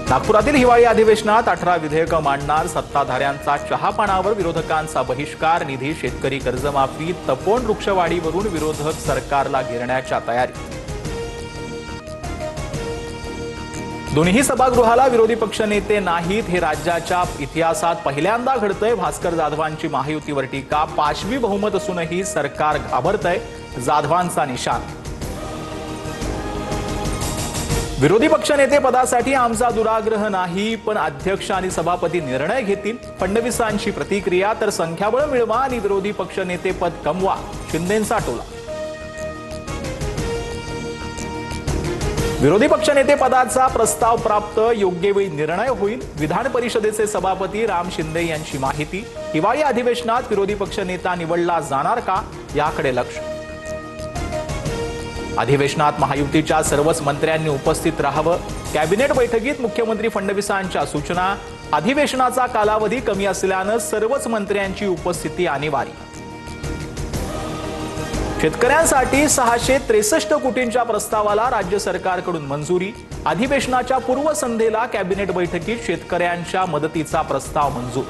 नागपुरातील हिवाळी अधिवेशनात 18 विधेयकं मांडणार सत्ताधाऱ्यांचा चहापानावर विरोधकांचा बहिष्कार. निधी, शेतकरी कर्जमाफी, तपोवन वृक्षवाढीवरून विरोधक सरकारला घेरण्याच्या तयारी. दोन्ही सभागृहाला विरोधी पक्षनेते नाहीत हे राज्याच्या इतिहासात पहिल्यांदा घडतंय. भास्कर जाधवांची महायुतीवर टीका. 5वी बहुमत असूनही सरकार घाबरतंय, जाधवांचा निशाण. विरोधी पक्षनेते पदासाठी आमचा दुराग्रह नाही, पण अध्यक्ष आणि सभापती निर्णय घेतील. फडणवीसांची प्रतिक्रिया. तर संख्याबळ मिळवा आणि विरोधी पक्षनेते पद कमवा, शिंदेंचा टोला. विरोधी पक्षनेते पदाचा प्रस्ताव प्राप्त, योग्य वेळी निर्णय होईल. विधान परिषदेचे सभापती राम शिंदे यांची माहिती. हिवाळी अधिवेशनात विरोधी पक्षनेता निवडला जाणार का, याकडे लक्ष. अधिवेशनात महायुतीच्या सर्वच मंत्र्यांनी उपस्थित राहावं. कॅबिनेट बैठकीत मुख्यमंत्री फडणवीसांच्या सूचना. अधिवेशनाचा कालावधी कमी असल्यानं सर्वच मंत्र्यांची उपस्थिती अनिवार्य. शेतकऱ्यांसाठी 663 कोटींच्या प्रस्तावाला राज्य सरकारकडून मंजुरी. अधिवेशनाच्या पूर्वसंध्येला कॅबिनेट बैठकीत शेतकऱ्यांच्या मदतीचा प्रस्ताव मंजूर.